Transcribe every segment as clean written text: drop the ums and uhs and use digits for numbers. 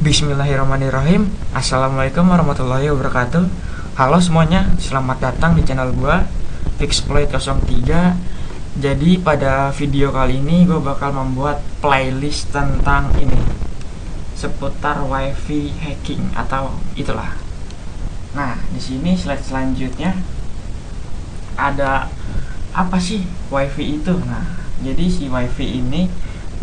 Bismillahirrahmanirrahim. Assalamualaikum warahmatullahi wabarakatuh. Halo semuanya, selamat datang di channel gua Fixploit 03. Jadi pada video kali ini gue bakal membuat playlist tentang ini, seputar wifi hacking atau itulah. Nah, di sini slide selanjutnya ada apa sih wifi itu? Nah, jadi si wifi ini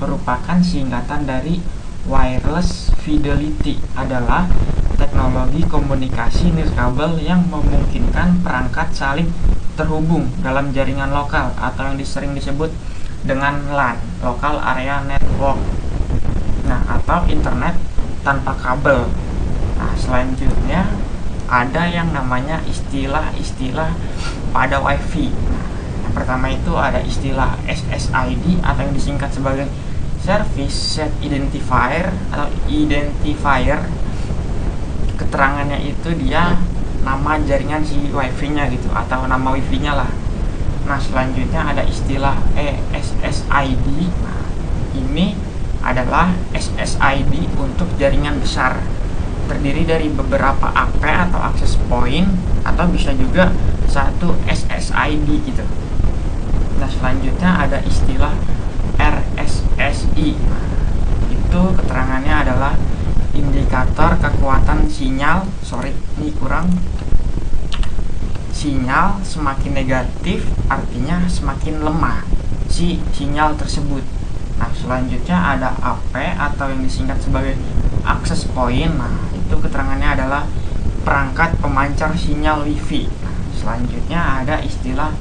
merupakan singkatan dari wireless fidelity, adalah teknologi komunikasi nirkabel yang memungkinkan perangkat saling terhubung dalam jaringan lokal atau yang sering disebut dengan LAN, local area network. Nah, atau internet tanpa kabel. Nah, selanjutnya ada yang namanya istilah-istilah pada wifi. Nah, yang pertama itu ada istilah SSID atau yang disingkat sebagai Service Set Identifier atau identifier. Keterangannya itu dia nama jaringan si wifi-nya gitu, atau nama wifi-nya lah. Nah, selanjutnya ada istilah SSID. Nah, ini adalah SSID untuk jaringan besar, terdiri dari beberapa AP atau access point, atau bisa juga satu SSID gitu. Nah, selanjutnya ada istilah RSSI. Itu keterangannya adalah indikator kekuatan sinyal. Ini kurang. Sinyal semakin negatif artinya semakin lemah si sinyal tersebut. Nah, selanjutnya ada AP atau yang disingkat sebagai access point. Nah, itu keterangannya adalah perangkat pemancar sinyal wifi. Nah, selanjutnya ada istilah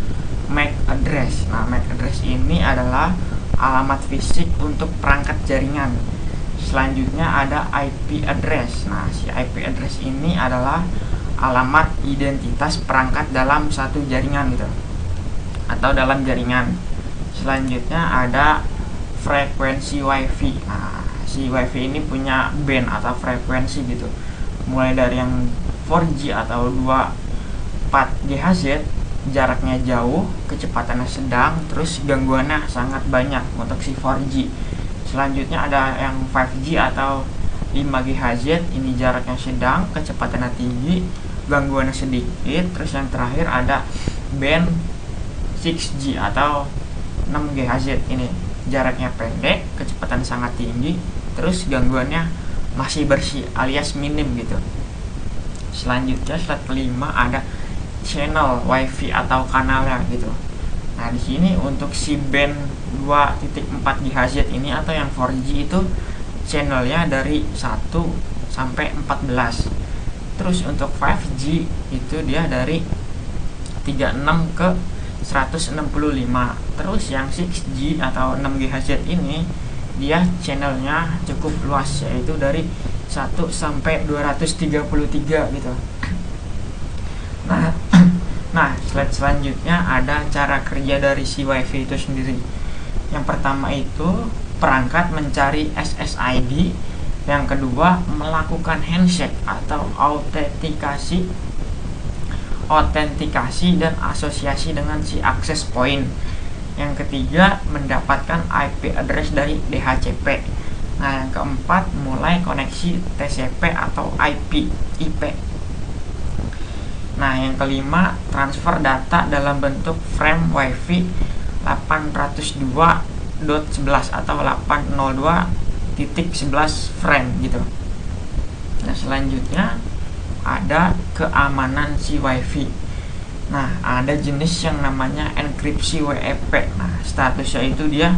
MAC address. Nah, MAC address ini adalah alamat fisik untuk perangkat jaringan. Selanjutnya ada IP address. Nah, si IP address ini adalah alamat identitas perangkat dalam satu jaringan gitu, atau dalam jaringan. Selanjutnya ada frekuensi wifi. Nah, si wifi ini punya band atau frekuensi gitu, mulai dari yang 4G atau 24 GHz, jaraknya jauh, kecepatannya sedang, terus gangguannya sangat banyak untuk si 4G. Selanjutnya ada yang 5G atau 5 GHz, ini jaraknya sedang, kecepatannya tinggi, gangguannya sedikit. Terus yang terakhir ada band 6G atau 6 GHz, ini jaraknya pendek, kecepatan sangat tinggi, terus gangguannya masih bersih alias minim gitu. Selanjutnya slide kelima ada channel wifi atau kanalnya gitu. Nah, di sini untuk si band 2.4 GHz ini atau yang 4G itu channelnya dari 1 sampai 14. Terus untuk 5G itu dia dari 36 ke 165. Terus yang 6G atau 6 GHz ini dia channelnya cukup luas, yaitu dari 1 sampai 233 gitu. Nah, slide selanjutnya ada cara kerja dari si wifi itu sendiri. Yang pertama itu perangkat mencari SSID, yang kedua melakukan handshake atau autentikasi dan asosiasi dengan si access point. Yang ketiga mendapatkan IP address dari DHCP. Nah, yang keempat mulai koneksi TCP atau IP. Nah, yang kelima transfer data dalam bentuk frame wifi 802.11 atau 802.11 frame gitu. Nah, selanjutnya ada keamanan si wifi. Nah, ada jenis yang namanya enkripsi WEP. Nah, statusnya itu dia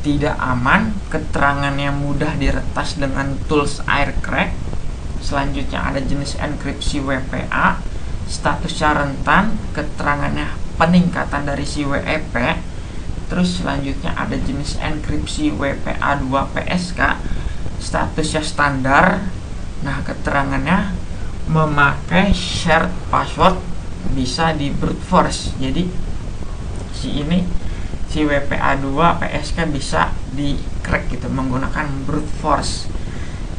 tidak aman, keterangannya mudah diretas dengan tools aircrack. Selanjutnya ada jenis enkripsi WPA, statusnya rentan, keterangannya peningkatan dari si WEP. Terus selanjutnya ada jenis enkripsi WPA2 PSK, statusnya standar. Nah, keterangannya memakai shared password, bisa di brute force. Jadi si WPA2 PSK bisa di crack gitu menggunakan brute force.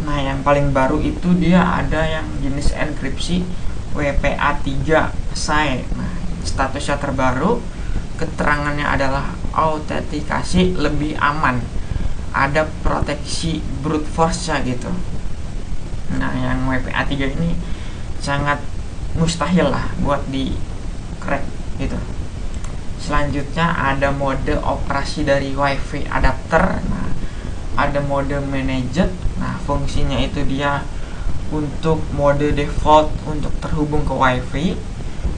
Nah, yang paling baru itu dia ada yang jenis enkripsi WPA3 SAE. Nah, statusnya terbaru, keterangannya adalah autentikasi lebih aman, ada proteksi brute force-nya gitu. Nah, yang WPA 3 ini sangat mustahil lah buat di crack gitu. Selanjutnya ada mode operasi dari WiFi adapter. Nah, ada mode managed. Nah, fungsinya itu dia untuk mode default untuk terhubung ke WiFi.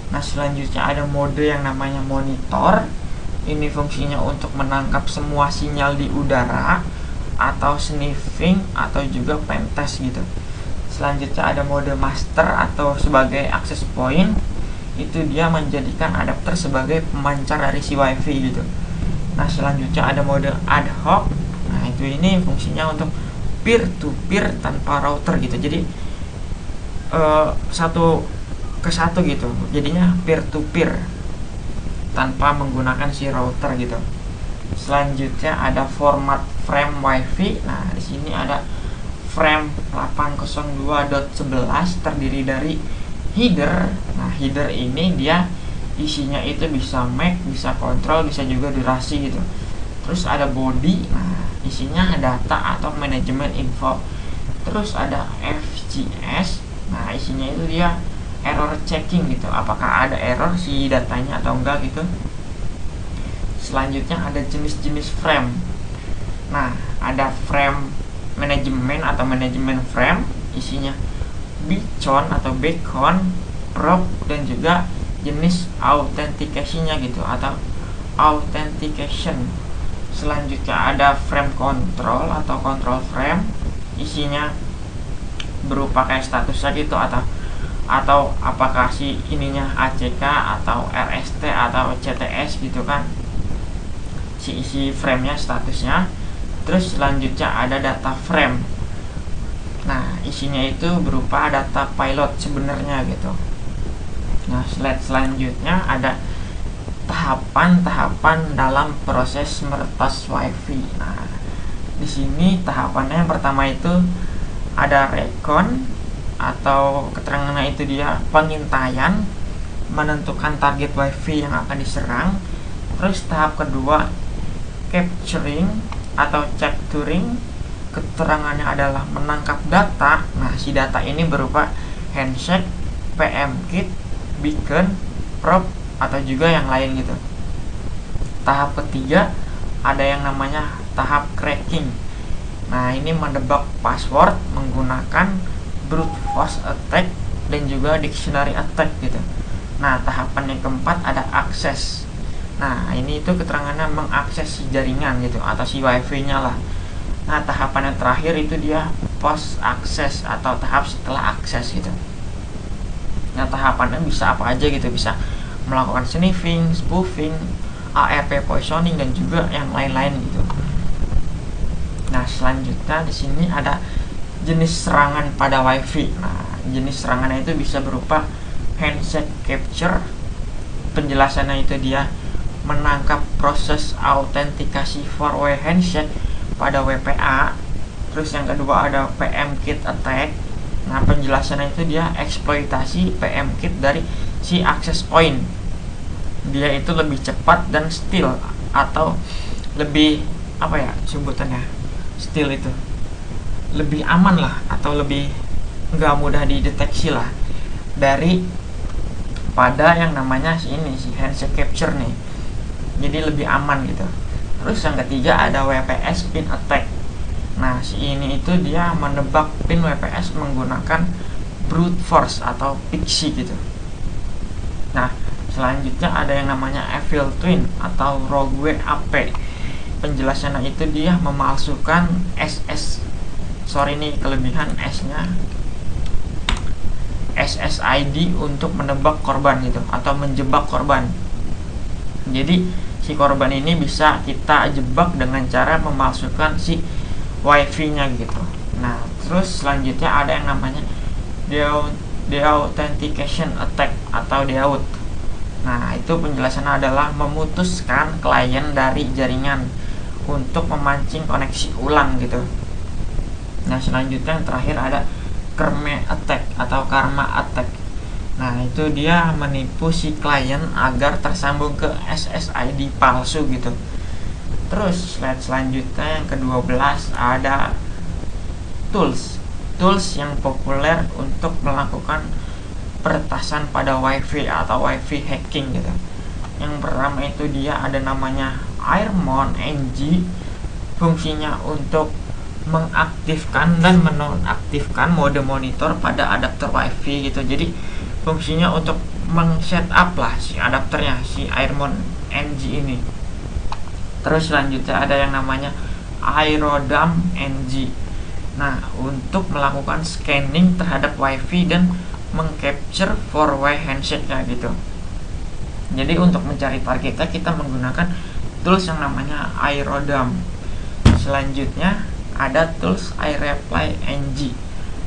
Nah, selanjutnya ada mode yang namanya monitor. Ini fungsinya untuk menangkap semua sinyal di udara atau sniffing atau juga pentest gitu. Selanjutnya ada mode master atau sebagai access point. Itu dia menjadikan adapter sebagai pemancar dari si WiFi gitu. Nah, selanjutnya ada mode ad hoc. Nah, itu ini fungsinya untuk peer to peer tanpa router gitu. Jadi satu ke satu gitu. Jadinya peer to peer tanpa menggunakan si router gitu. Selanjutnya ada format frame WiFi. Nah, di sini ada frame 802.11 terdiri dari header. Nah, header ini dia isinya itu bisa MAC, bisa kontrol, bisa juga durasi gitu. Terus ada body. Nah, isinya data atau manajemen info. Terus ada FGS. Nah, isinya itu dia error checking gitu, apakah ada error si datanya atau enggak gitu. Selanjutnya ada jenis-jenis frame. Nah, ada frame manajemen atau manajemen frame, isinya beacon atau beacon, prop, dan juga jenis authentication-nya gitu atau authentication. Selanjutnya ada frame control atau control frame, isinya berupa kayak statusnya gitu atau apakah si ininya ACK atau RST atau CTS gitu kan, si isi framenya statusnya. Terus selanjutnya ada data frame. Nah, isinya itu berupa data pilot sebenarnya gitu. Nah, slide selanjutnya ada tahapan-tahapan dalam proses meretas WiFi. Nah, di sini tahapannya yang pertama itu ada recon atau keterangannya itu dia pengintaian, menentukan target WiFi yang akan diserang. Terus tahap kedua capturing atau capturing, keterangannya adalah menangkap data. Nah, si data ini berupa handshake, PMKit, beacon, prop, atau juga yang lain gitu. Tahap ketiga ada yang namanya tahap cracking. Nah, ini mendebak password menggunakan brute force attack dan juga dictionary attack gitu. Nah, tahapan yang keempat ada akses. Nah, ini itu keterangannya mengakses si jaringan gitu atau si WiFi-nya lah. Nah, tahapan yang terakhir itu dia post access atau tahap setelah akses gitu. Nah, tahapannya bisa apa aja gitu, bisa melakukan sniffing, spoofing, ARP poisoning, dan juga yang lain-lain gitu. Nah, selanjutnya di sini ada jenis serangan pada WiFi. Nah, jenis serangannya itu bisa berupa handshake capture. Penjelasannya itu dia menangkap proses autentikasi four-way handshake pada WPA. Terus yang kedua ada PMKit attack. Nah, penjelasannya itu dia eksploitasi PMKit dari si access point. Dia itu lebih cepat dan steal atau lebih apa ya sebutannya, steal itu lebih aman lah atau lebih nggak mudah dideteksi lah dari pada yang namanya si handshake capture nih, jadi lebih aman gitu. Terus yang ketiga ada WPS pin attack. Nah, si ini itu dia menebak pin WPS menggunakan brute force atau pixie gitu. Nah, selanjutnya ada yang namanya evil twin atau rogue AP. Penjelasannya itu dia memalsukan ini kelebihan S-nya SSID untuk menebak korban gitu atau menjebak korban. Jadi si korban ini bisa kita jebak dengan cara memalsukan si WiFi-nya gitu. Nah, terus selanjutnya ada yang namanya deauthentication attack atau deaut. Nah, itu penjelasannya adalah memutuskan klien dari jaringan untuk memancing koneksi ulang gitu. Nah, selanjutnya yang terakhir ada karma attack atau karma attack. Nah, itu dia menipu si klien agar tersambung ke SSID palsu gitu. Terus slide selanjutnya yang ke-12 ada tools. tools yang populer untuk melakukan peretasan pada WiFi atau WiFi hacking gitu. Yang pertama itu dia ada namanya Airmon NG, fungsinya untuk mengaktifkan dan menonaktifkan mode monitor pada adapter WiFi gitu. Jadi fungsinya untuk meng-setup lah si adapternya, si Airmon NG ini. Terus selanjutnya ada yang namanya Aerodam NG. Nah, untuk melakukan scanning terhadap WiFi dan mengcapture 4-way handshake-nya gitu. Jadi untuk mencari targetnya kita menggunakan tools yang namanya Aerodam. Selanjutnya ada tools iReply NG.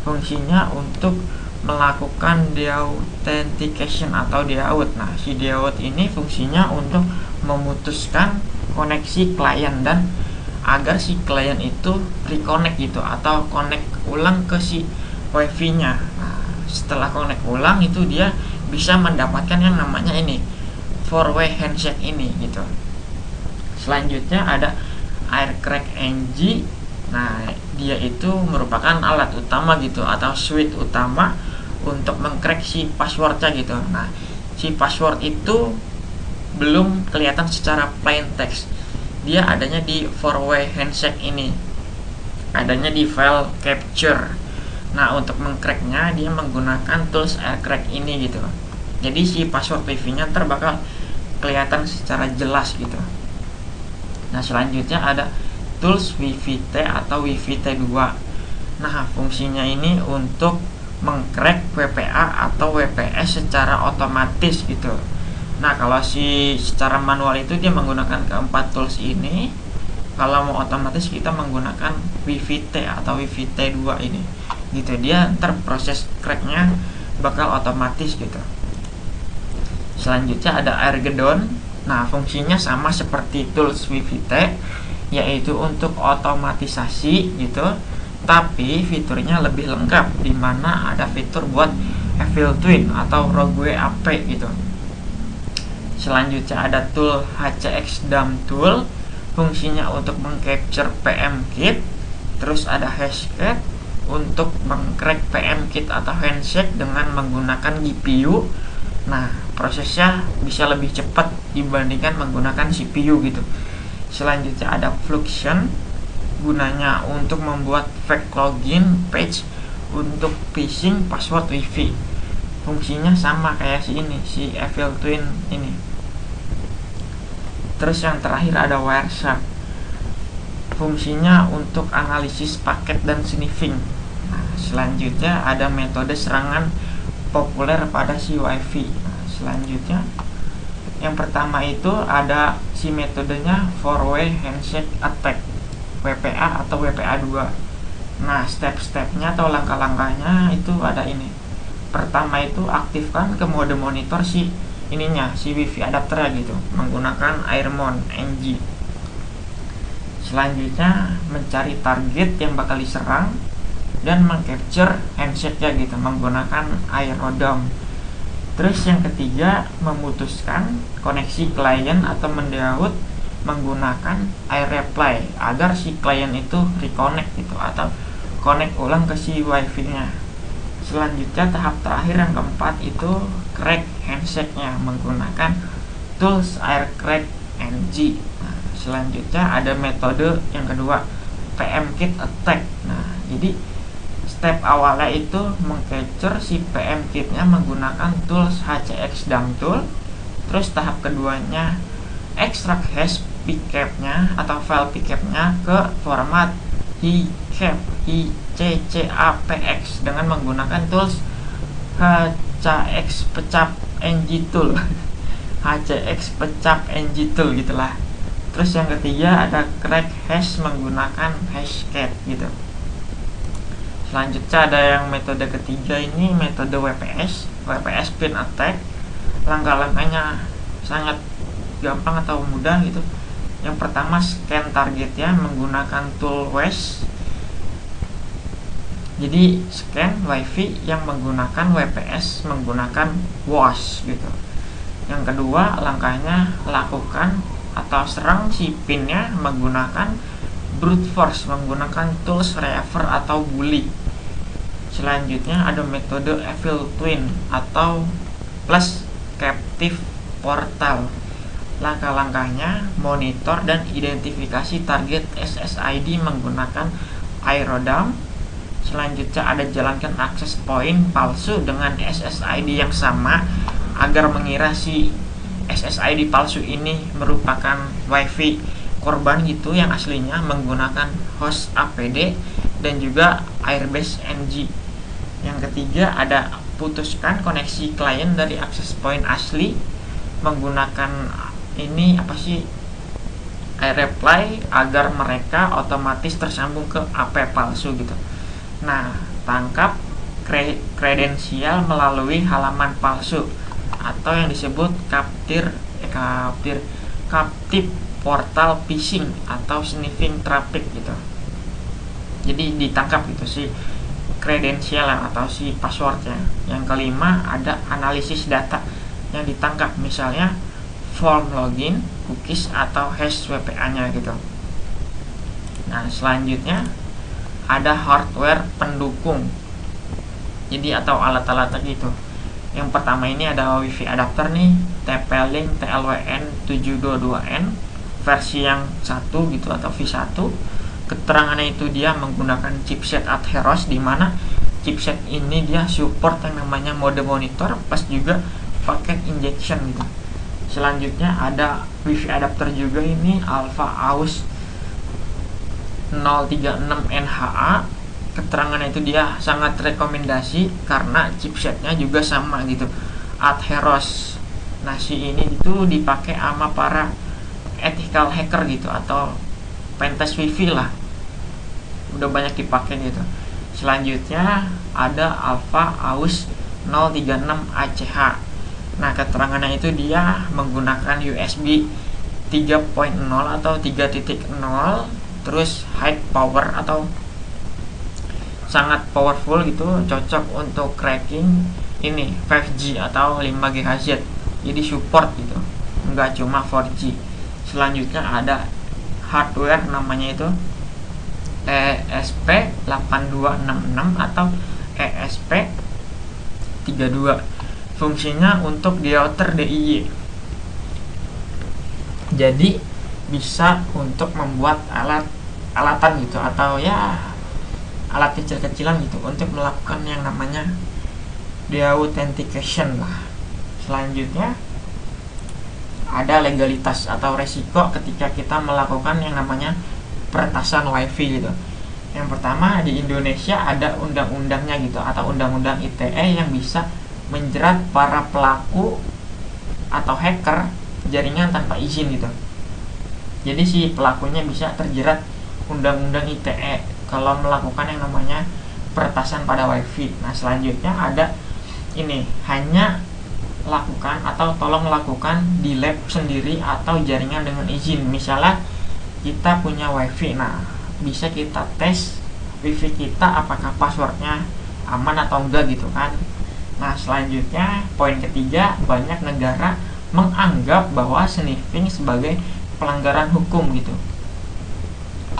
Fungsinya untuk melakukan deauthentication atau deaut. Nah, si deaut ini fungsinya untuk memutuskan koneksi klien dan agar si klien itu reconnect gitu atau connect ulang ke si WiFi-nya. Nah, setelah connect ulang itu dia bisa mendapatkan yang namanya ini 4-way handshake ini gitu. Selanjutnya ada Aircrack NG. Nah, dia itu merupakan alat utama gitu atau suite utama untuk mengcrack si passwordnya gitu. Nah, si password itu belum kelihatan secara plain text. Dia adanya di 4-way handshake ini, adanya di file capture. Nah, untuk mengcracknya dia menggunakan tools Aircrack ini gitu. Jadi si password WiFi-nya ntar bakal kelihatan secara jelas gitu. Nah, selanjutnya ada tools WiFi-T atau WiFi-T2. Nah, fungsinya ini untuk mengcrack WPA atau WPS secara otomatis gitu. Nah, kalau secara manual itu dia menggunakan keempat tools ini. Kalau mau otomatis kita menggunakan WiFi-T atau WiFi-T2 ini. Gitu, dia ntar proses cracknya bakal otomatis gitu. Selanjutnya ada Airgedon. Nah, fungsinya sama seperti tools WiFi-T, yaitu untuk otomatisasi gitu. Tapi fiturnya lebih lengkap, dimana ada fitur buat Evil Twin atau Rogue AP gitu. Selanjutnya ada tool HCX Dump Tool, fungsinya untuk mengcapture PMKit. Terus ada Hashcat untuk mengcrack PMKit atau handshake dengan menggunakan GPU. Nah, prosesnya bisa lebih cepat dibandingkan menggunakan CPU gitu. Selanjutnya ada Fluxion, gunanya untuk membuat fake login page untuk phishing password WiFi. Fungsinya sama kayak si Evil Twin ini. Terus yang terakhir ada Wireshark, fungsinya untuk analisis paket dan sniffing. Nah, selanjutnya ada metode serangan populer pada si WiFi. Nah, selanjutnya yang pertama itu ada si metodenya 4-way handshake attack, WPA atau WPA2. Nah, step-stepnya atau langkah-langkahnya itu ada ini. Pertama itu aktifkan ke mode monitor si WiFi adapter gitu menggunakan Airmon NG. Selanjutnya mencari target yang bakal diserang dan mengcapture handshake-nya gitu menggunakan Aerodam. Terus yang ketiga memutuskan koneksi klien atau mendeaut menggunakan iReply agar si klien itu reconnect gitu atau connect ulang ke si WiFi-nya. Selanjutnya tahap terakhir yang keempat itu crack handshake-nya menggunakan tools Aircrack NG. Nah, selanjutnya ada metode yang kedua PMKit attack. Nah, jadi step awalnya itu mengcapture si PMKit-nya menggunakan tools HCX Dump Tool. Terus tahap keduanya extract hash pcap-nya atau file pcap-nya ke format ICCAPX dengan menggunakan tools HCX Pecap NG Tool. HCX Pecap NG Tool gitulah. Terus yang ketiga ada crack hash menggunakan Hashcat gitu. Selanjutnya ada yang metode ketiga ini metode WPS pin attack. Langkah-langkahnya sangat gampang atau mudah gitu. Yang pertama scan targetnya menggunakan tool WAS. Jadi scan WiFi yang menggunakan WPS menggunakan WAS gitu. Yang kedua langkahnya lakukan atau serang si pinnya menggunakan brute force menggunakan tools reaver atau bully. selanjutnya ada metode Evil Twin atau plus captive portal. Langkah-langkahnya monitor dan identifikasi target SSID menggunakan aerodam. Selanjutnya ada jalankan access point palsu dengan SSID yang sama agar mengira si SSID palsu ini merupakan WiFi korban gitu yang aslinya menggunakan host APD dan juga Airbase NG. Yang ketiga ada putuskan koneksi klien dari access point asli menggunakan ini apa sih iReply agar mereka otomatis tersambung ke AP palsu gitu. Nah, tangkap kredensial melalui halaman palsu atau yang disebut captive portal phishing atau sniffing traffic gitu. Jadi ditangkap gitu sih kredensial atau si passwordnya. Yang kelima ada analisis data yang ditangkap, misalnya form login, cookies atau hash WPA-nya gitu. Nah, selanjutnya ada hardware pendukung. Jadi atau alat-alat gitu. Yang pertama ini ada WiFi adapter nih, TP-Link TLWN722N versi yang 1 gitu atau V1. Keterangannya itu dia menggunakan chipset Atheros, di mana chipset ini dia support yang namanya mode monitor plus juga paket injection gitu. Selanjutnya ada WiFi adapter juga ini Alpha AUX 036NHA. Keterangannya itu dia sangat rekomendasi karena chipsetnya juga sama gitu, Atheros. Nah, si ini itu dipakai sama para ethical hacker gitu atau pentest wifi lah, udah banyak dipakai gitu. Selanjutnya ada Alpha AUX 036ACH. Nah, keterangannya itu dia menggunakan USB 3.0 atau 3.0, terus high power atau sangat powerful gitu, cocok untuk cracking ini 5G atau 5GHz. Jadi support gitu, enggak cuma 4G. Selanjutnya ada hardware namanya itu ESP8266 atau ESP32. Fungsinya untuk deouter DIY. Jadi bisa untuk membuat alatan gitu atau ya alat kecil-kecilan gitu untuk melakukan yang namanya deauthentication lah. Selanjutnya ada legalitas atau resiko ketika kita melakukan yang namanya peretasan WiFi gitu. Yang pertama, di Indonesia ada undang-undangnya gitu atau undang-undang ITE yang bisa menjerat para pelaku atau hacker jaringan tanpa izin gitu. Jadi si pelakunya bisa terjerat undang-undang ITE kalau melakukan yang namanya peretasan pada WiFi. Nah, selanjutnya ada ini, hanya lakukan atau tolong lakukan di lab sendiri atau jaringan dengan izin. Misalnya kita punya WiFi, nah bisa kita tes WiFi kita apakah passwordnya aman atau enggak gitu kan. Nah, selanjutnya poin ketiga, banyak negara menganggap bahwa sniffing sebagai pelanggaran hukum gitu.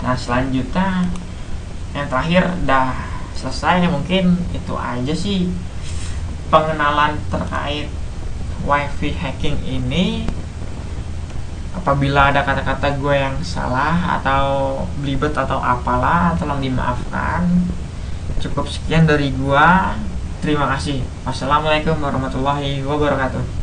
Nah, selanjutnya yang terakhir dah selesai. Mungkin itu aja sih pengenalan terkait WiFi hacking ini. Apabila ada kata-kata gue yang salah atau belibet atau apalah, tolong dimaafkan. Cukup sekian dari gue. Terima kasih. Wassalamualaikum warahmatullahi wabarakatuh.